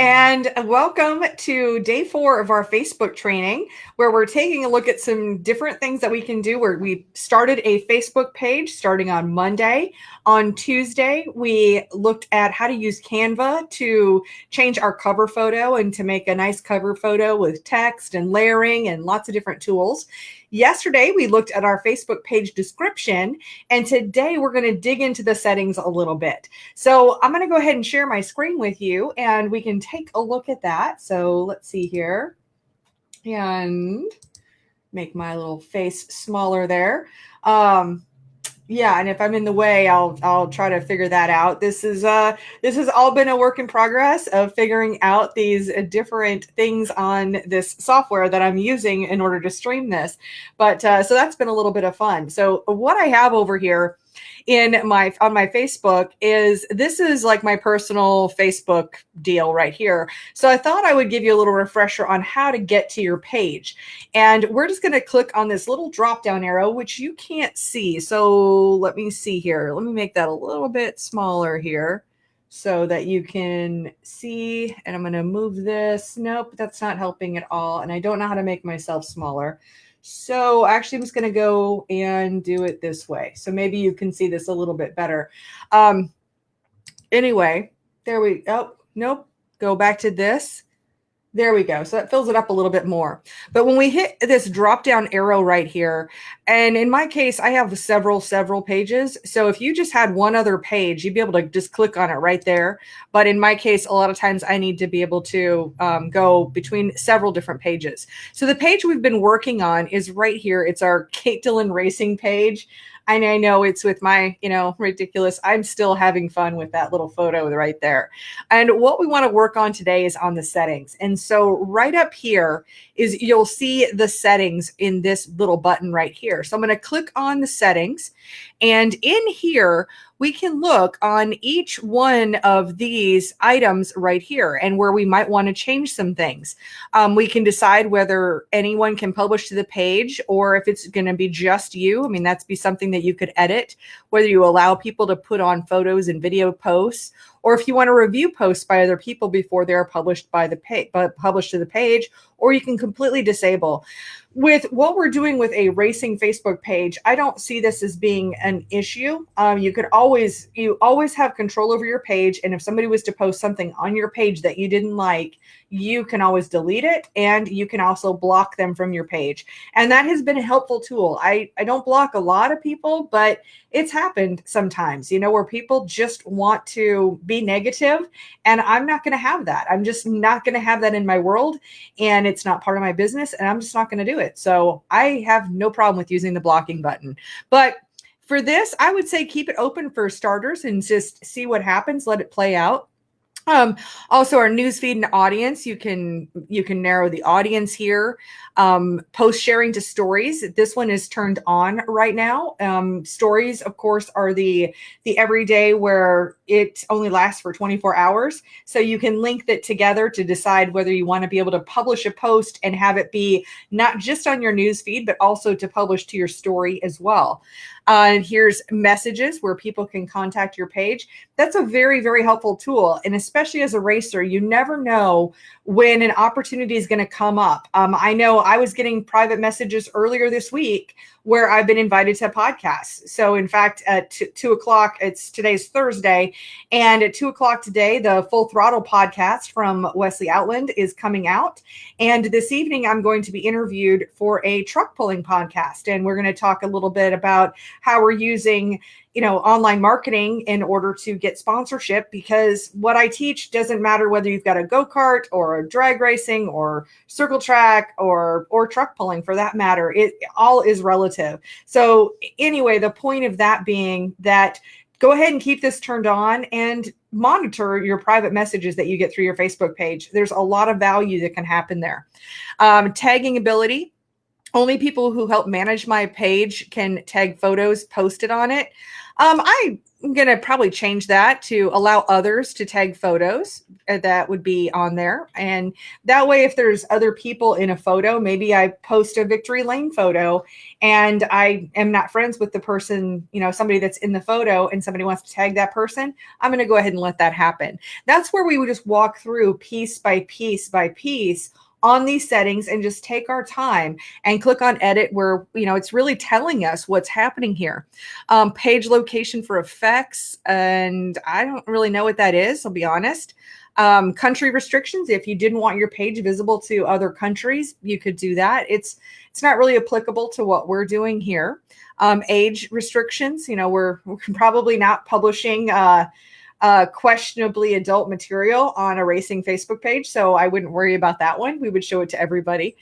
And welcome to day 4 of our Facebook training, where we're taking a look at some different things that we can do. Where we started a Facebook page starting on Monday. On Tuesday, we looked at how to use Canva to change our cover photo and to make a nice cover photo with text and layering and lots of different tools. Yesterday, we looked at our Facebook page description, and today we're going to dig into the settings a little bit. So I'm going to go ahead and share my screen with you, and we can take a look at that. So let's see here and make my little face smaller there. Yeah, and if I'm in the way, I'll try to figure that out. This has all been a work in progress of figuring out these different things on this software that I'm using in order to stream this. But so that's been a little bit of fun. So what I have over here on my Facebook is like my personal Facebook deal right here. So I thought I would give you a little refresher on how to get to your page. And we're just going to click on this little drop down arrow, which you can't see. So let me see here. Let me make that a little bit smaller here so that you can see. And I'm going to move this. Nope, that's not helping at all. And I don't know how to make myself smaller. So actually, I'm just going to go and do it this way. So maybe you can see this a little bit better. Anyway, there we go. Oh, nope. Go back to this. There we go. So that fills it up a little bit more. But when we hit this drop down arrow right here, and in my case, I have several pages. So if you just had one other page, you'd be able to just click on it right there. But in my case, a lot of times I need to be able to go between several different pages. So the page we've been working on is right here. It's our Kate Dillon Racing page. And I know it's with my, ridiculous. I'm still having fun with that little photo right there. And what we want to work on today is on the settings. And so right up here is you'll see the settings in this little button right here. So I'm going to click on the settings. And in here, we can look on each one of these items right here and where we might want to change some things. We can decide whether anyone can publish to the page or if it's going to be just you. I mean, that's be something that you could edit, whether you allow people to put on photos and video posts, or if you want to review posts by other people before they're published published to the page, or you can completely disable. With what we're doing with a racing Facebook page, I don't see this as being an issue. You always have control over your page, and if somebody was to post something on your page that you didn't like, you can always delete it, and you can also block them from your page. And that has been a helpful tool. I don't block a lot of people, but it's happened sometimes, where people just want to be negative, and I'm not going to have that. I'm just not going to have that in my world, and it's not part of my business, and I'm just not going to do it. So I have no problem with using the blocking button. But for this, I would say keep it open for starters and just see what happens. Let it play out. Also our newsfeed and audience, you can narrow the audience here. Post sharing to stories. This one is turned on right now. Stories, of course, are the everyday where it only lasts for 24 hours. So you can link that together to decide whether you want to be able to publish a post and have it be not just on your newsfeed, but also to publish to your story as well. And here's messages where people can contact your page. That's a very, very helpful tool. And especially as a racer, you never know when an opportunity is going to come up. I know I was getting private messages earlier this week where I've been invited to podcasts. So in fact, at 2 o'clock, today's Thursday, and at 2 o'clock today, the Full Throttle podcast from Wesley Outland is coming out. And this evening, I'm going to be interviewed for a truck pulling podcast. And we're going to talk a little bit about how we're using online marketing in order to get sponsorship, because what I teach doesn't matter whether you've got a go-kart or a drag racing or circle track or truck pulling for that matter. It all is relative. So anyway, the point of that being that go ahead and keep this turned on and monitor your private messages that you get through your Facebook page. There's a lot of value that can happen there. Tagging ability. Only people who help manage my page can tag photos posted on it. I I'm going to probably change that to allow others to tag photos that would be on there. And that way, if there's other people in a photo, maybe I post a victory lane photo and I am not friends with the person, somebody that's in the photo and somebody wants to tag that person, I'm going to go ahead and let that happen. That's where we would just walk through piece by piece by piece on these settings and just take our time and click on edit where, it's really telling us what's happening here. Page location for effects. And I don't really know what that is, I'll be honest. Country restrictions. If you didn't want your page visible to other countries, you could do that. It's not really applicable to what we're doing here. Age restrictions. We're probably not publishing questionably adult material on a racing Facebook page. So I wouldn't worry about that one. We would show it to everybody.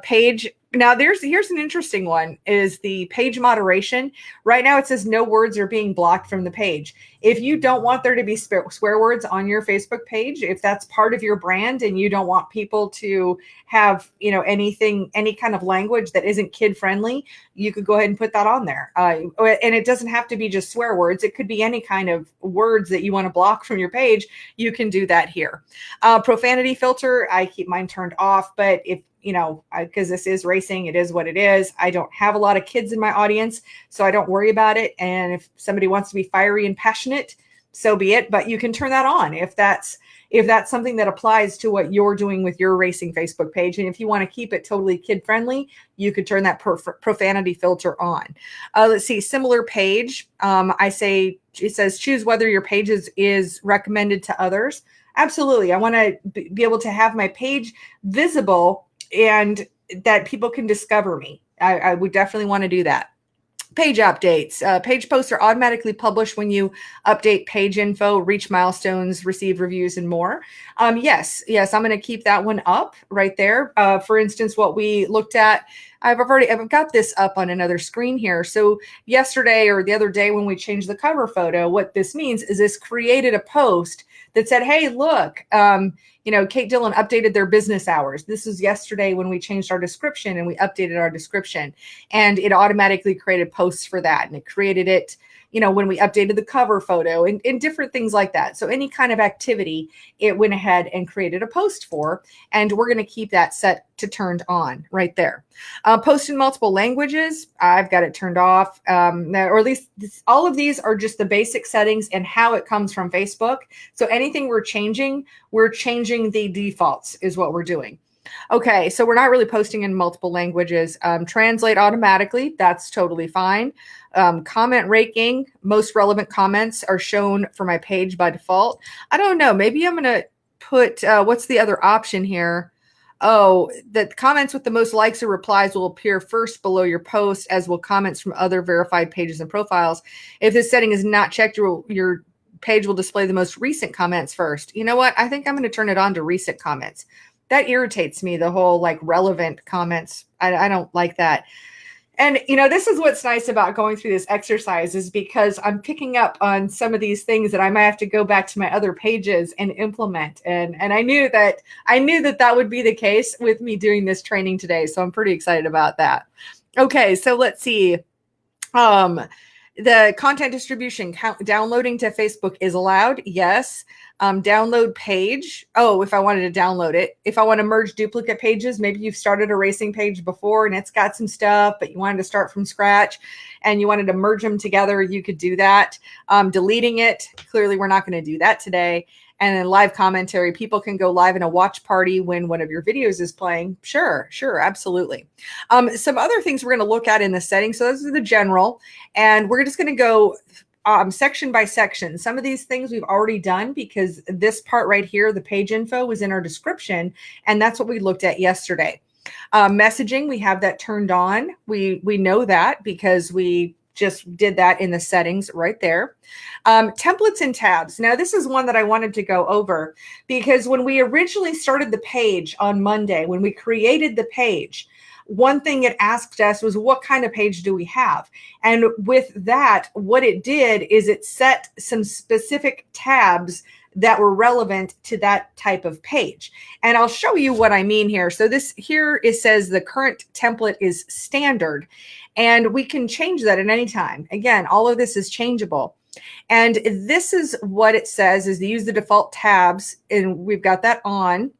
Page. Now here's an interesting one is the page moderation. Right now it says no words are being blocked from the page. If you don't want there to be swear words on your Facebook page, if that's part of your brand and you don't want people to have, any kind of language that isn't kid friendly, you could go ahead and put that on there. And it doesn't have to be just swear words. It could be any kind of words that you want to block from your page. You can do that here. Profanity filter, I keep mine turned off, but if because this is racing, it is what it is. I don't have a lot of kids in my audience, so I don't worry about it. And if somebody wants to be fiery and passionate, so be it. But you can turn that on if that's something that applies to what you're doing with your racing Facebook page. And if you want to keep it totally kid friendly, you could turn that profanity filter on. Let's see, similar page. It says choose whether your page is recommended to others. Absolutely. I want to be able to have my page visible and that people can discover me. I would definitely want to do that. Page updates. Page posts are automatically published when you update page info, reach milestones, receive reviews, and more. Yes, I'm going to keep that one up right there. For instance, what we looked at, I've got this up on another screen here. So yesterday or the other day when we changed the cover photo, what this means is this created a post that said, hey, look, Kate Dillon updated their business hours. This was yesterday when we changed our description and we updated our description, and it automatically created posts for that. And it created it, when we updated the cover photo and different things like that. So any kind of activity, it went ahead and created a post for, and we're going to keep that set to turned on right there. Post in multiple languages, I've got it turned off, or at least all of these are just the basic settings and how it comes from Facebook. So anything we're changing the defaults is what we're doing. Okay, so we're not really posting in multiple languages. Translate automatically, that's totally fine. Comment ranking, most relevant comments are shown for my page by default. I don't know, maybe I'm going to put, what's the other option here? Oh, the comments with the most likes or replies will appear first below your post, as will comments from other verified pages and profiles. If this setting is not checked, your page will display the most recent comments first. You know what? I think I'm going to turn it on to recent comments. That irritates me, the whole relevant comments. I don't like that. And, this is what's nice about going through this exercise is because I'm picking up on some of these things that I might have to go back to my other pages and implement. And I knew that would be the case with me doing this training today. So I'm pretty excited about that. Okay, so let's see. The content distribution, downloading to Facebook is allowed. Yes. Download page. Oh, if I wanted to download it. If I want to merge duplicate pages, maybe you've started a racing page before and it's got some stuff, but you wanted to start from scratch and you wanted to merge them together, you could do that. Deleting it. Clearly, we're not going to do that today. And then live commentary. People can go live in a watch party when one of your videos is playing. Sure, absolutely. Some other things we're going to look at in the settings. So those are the general. And we're just going to go section by section. Some of these things we've already done because this part right here, the page info, was in our description. And that's what we looked at yesterday. Messaging, we have that turned on. We know that because we just did that in the settings right there. Templates and tabs. Now, this is one that I wanted to go over because when we originally started the page on Monday, when we created the page, one thing it asked us was, what kind of page do we have? And with that, what it did is it set some specific tabs that were relevant to that type of page. And I'll show you what I mean here. So this here, it says the current template is standard, and we can change that at any time. Again, all of this is changeable. And this is what it says is to use the default tabs, and we've got that on.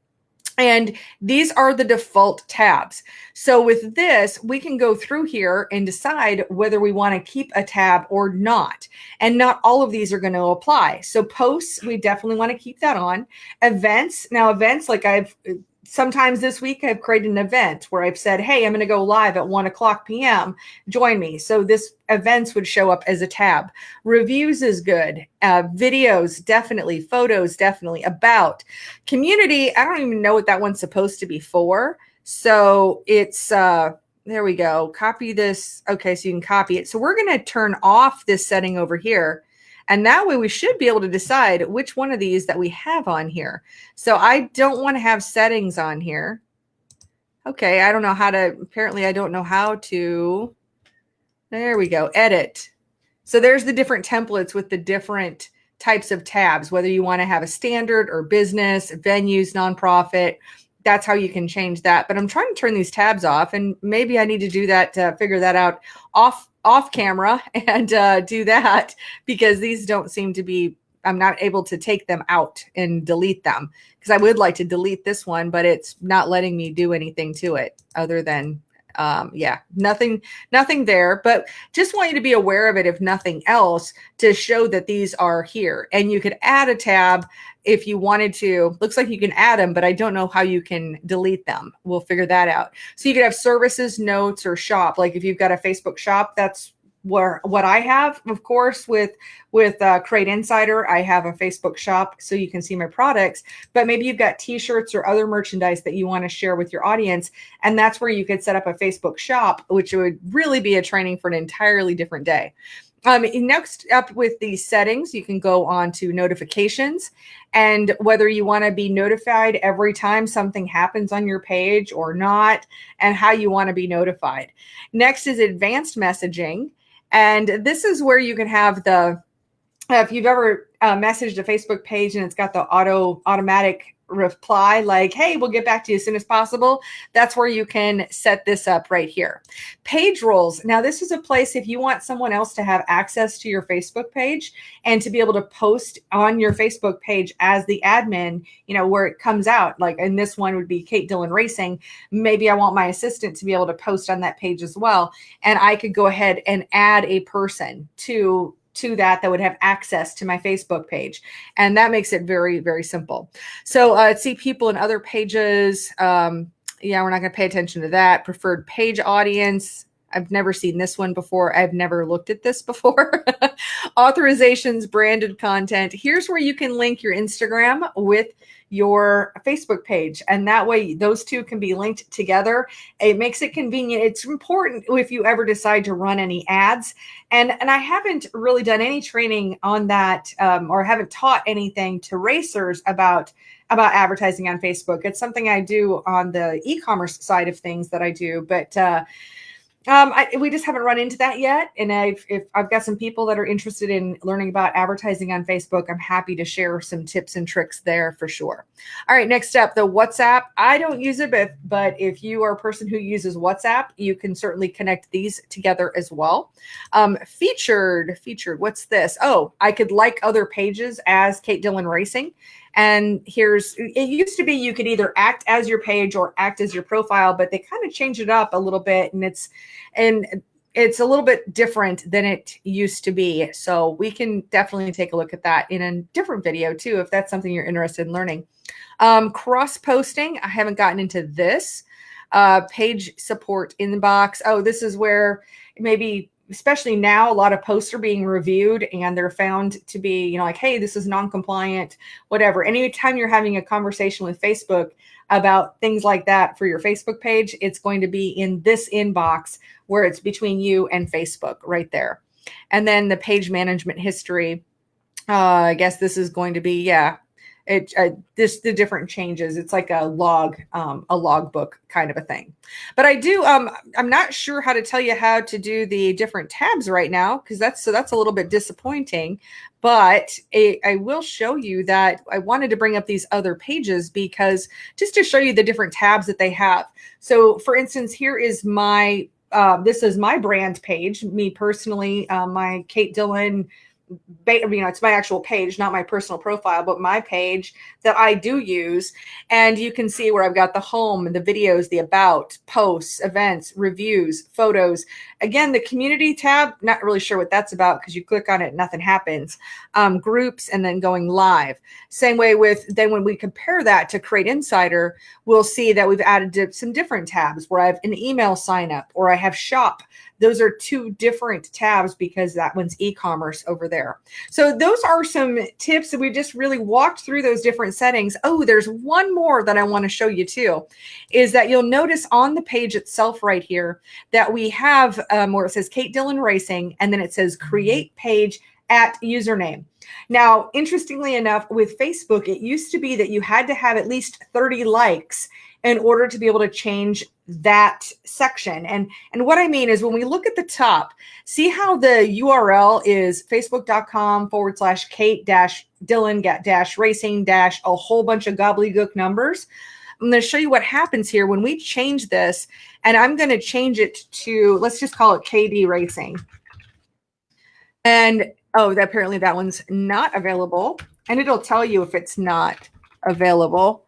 And these are the default tabs. So with this, we can go through here and decide whether we want to keep a tab or not. And not all of these are going to apply. So posts, we definitely want to keep that on. Events, now events, like sometimes this week I've created an event where I've said, hey, I'm going to go live at 1 o'clock p.m. Join me. So this events would show up as a tab. Reviews is good. Videos, definitely. Photos, definitely. About. Community, I don't even know what that one's supposed to be for. So it's, there we go. Copy this. Okay, so you can copy it. So we're going to turn off this setting over here. And that way we should be able to decide which one of these that we have on here. So I don't want to have settings on here. Okay, I don't know how to, apparently I don't know how to, there we go, edit. So there's the different templates with the different types of tabs, whether you want to have a standard or business, venues, nonprofit. That's how you can change that. But I'm trying to turn these tabs off, and maybe I need to do that to figure that out off camera and do that, because these don't seem to be, I'm not able to take them out and delete them, because I would like to delete this one, but it's not letting me do anything to it other than, yeah, nothing there. But just want you to be aware of it, if nothing else, to show that these are here. And you could add a tab if you wanted to. Looks like you can add them, but I don't know how you can delete them. We'll figure that out. So you could have services, notes, or shop. Like if you've got a Facebook shop, that's what I have, of course, with Create Insider. I have a Facebook shop so you can see my products, but maybe you've got t-shirts or other merchandise that you want to share with your audience. And that's where you could set up a Facebook shop, which would really be a training for an entirely different day. Next up with the settings, you can go on to notifications, and whether you want to be notified every time something happens on your page or not, and how you want to be notified. Next is advanced messaging. And this is where you can have the, if you've ever messaged a Facebook page and it's got the automatic reply, like, hey, we'll get back to you as soon as possible. That's where you can set this up right here. Page roles. Now, this is a place if you want someone else to have access to your Facebook page and to be able to post on your Facebook page as the admin, you know, where it comes out. Like, and this one would be Kate Dillon Racing. Maybe I want my assistant to be able to post on that page as well. And I could go ahead and add a person to that would have access to my Facebook page. And that makes it very, very simple. So see people in other pages. Yeah, we're not going to pay attention to that. Preferred page audience. I've never seen this one before. I've never looked at this before. Authorizations, branded content. Here's where you can link your Instagram with your Facebook page. And that way those two can be linked together. It makes it convenient. It's important if you ever decide to run any ads. And I haven't really done any training on that, or haven't taught anything to racers about advertising on Facebook. It's something I do on the e-commerce side of things that I do, but we just haven't run into that yet. And if I've got some people that are interested in learning about advertising on Facebook, I'm happy to share some tips and tricks there for sure. All right, next up, the WhatsApp. I don't use it, but if you are a person who uses WhatsApp, you can certainly connect these together as well. Featured, what's this? Oh, I could like other pages as Kate Dillon Racing. And it used to be you could either act as your page or act as your profile, but they kind of changed it up a little bit, and it's a little bit different than it used to be. So we can definitely take a look at that in a different video too, if that's something you're interested in learning. Cross posting. I haven't gotten into this. Page support inbox. Oh, this is where maybe, especially now, a lot of posts are being reviewed and they're found to be, you know, like, hey, this is non-compliant, whatever. Anytime you're having a conversation with Facebook about things like that for your Facebook page, it's going to be in this inbox where it's between you and Facebook right there. And then the page management history. I guess this is going to be, yeah, The different changes. It's like a log book kind of a thing. But I'm not sure how to tell you how to do the different tabs right now, because that's a little bit disappointing. But I will show you that I wanted to bring up these other pages because just to show you the different tabs that they have. So for instance, here is this is my brand page, me personally, my Kate Dillon, it's my actual page, not my personal profile, but my page that I do use. And you can see where I've got the home, the videos, the about, posts, events, reviews, photos. Again, the community tab, not really sure what that's about because you click on it, nothing happens. Groups, and then going live. Same way then when we compare that to Create Insider, we'll see that we've added some different tabs where I have an email sign up or I have shop. Those are two different tabs because that one's e-commerce over there. So those are some tips that we just really walked through those different settings. Oh, there's one more that I want to show you too, is that you'll notice on the page itself right here that we have where it says Kate Dillon Racing, and then it says create page at username. Now, interestingly enough, with Facebook, it used to be that you had to have at least 30 likes in order to be able to change that section. And what I mean is when we look at the top, see how the URL is facebook.com/Kate-Dillon-racing- a whole bunch of gobbledygook numbers. I'm going to show you what happens here when we change this, and I'm going to change it to, let's just call it KD Racing. And apparently that one's not available, and it'll tell you if it's not available.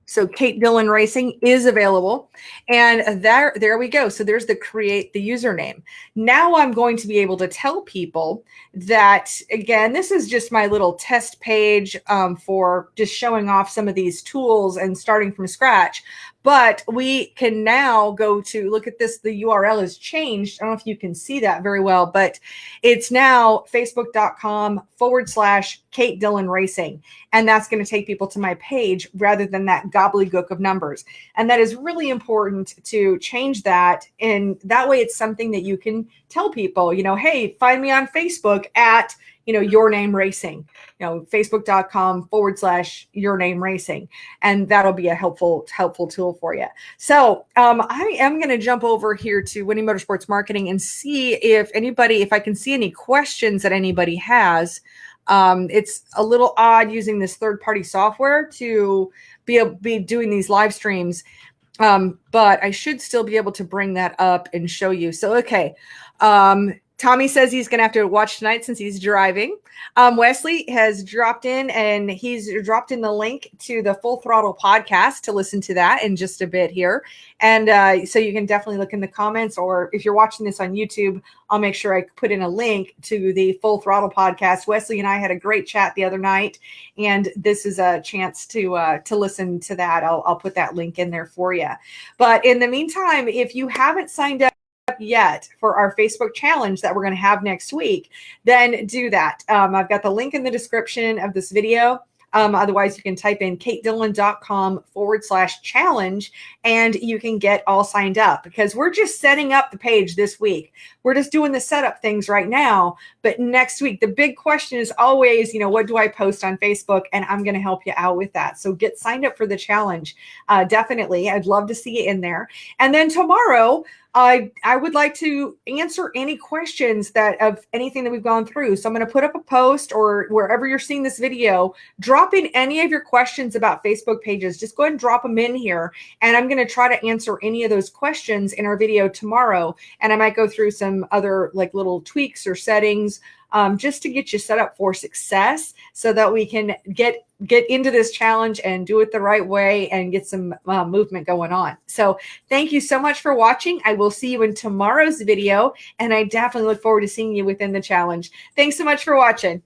So Kate Dillon Racing is available, and there we go. So there's create the username. Now I'm going to be able to tell people that, again, this is just my little test page for just showing off some of these tools and starting from scratch. But we can now go to look at this. The URL has changed. I don't know if you can see that very well, but it's now facebook.com/Kate Dillon Racing. And that's going to take people to my page rather than that gobbledygook of numbers. And that is really important to change that. And that way it's something that you can tell people, hey, find me on Facebook at, Your Name Racing, facebook.com/Your Name Racing. And that'll be a helpful tool for you. So I am going to jump over here to Winning Motorsports Marketing and see if I can see any questions that anybody has. It's a little odd using this third-party software to be doing these live streams. But I should still be able to bring that up and show you. So, okay. Tommy says he's going to have to watch tonight since he's driving. Wesley has dropped in, and he's dropped in the link to the Full Throttle podcast to listen to that in just a bit here. And so you can definitely look in the comments, or if you're watching this on YouTube, I'll make sure I put in a link to the Full Throttle podcast. Wesley and I had a great chat the other night, and this is a chance to listen to that. I'll put that link in there for you. But in the meantime, if you haven't signed up yet for our Facebook challenge that we're going to have next week, then do that. I've got the link in the description of this video. Otherwise, you can type in katedillon.com/challenge and you can get all signed up, because we're just setting up the page this week. We're just doing the setup things right now. But next week, the big question is always, what do I post on Facebook? And I'm going to help you out with that. So get signed up for the challenge. Definitely. I'd love to see you in there. And then tomorrow, I would like to answer any questions of anything that we've gone through. So I'm going to put up a post, or wherever you're seeing this video, drop in any of your questions about Facebook pages. Just go ahead and drop them in here. And I'm going to try to answer any of those questions in our video tomorrow. And I might go through some other little tweaks or settings just to get you set up for success, so that we can get into this challenge and do it the right way and get some movement going on. So thank you so much for watching. I will see you in tomorrow's video, and I definitely look forward to seeing you within the challenge. Thanks so much for watching.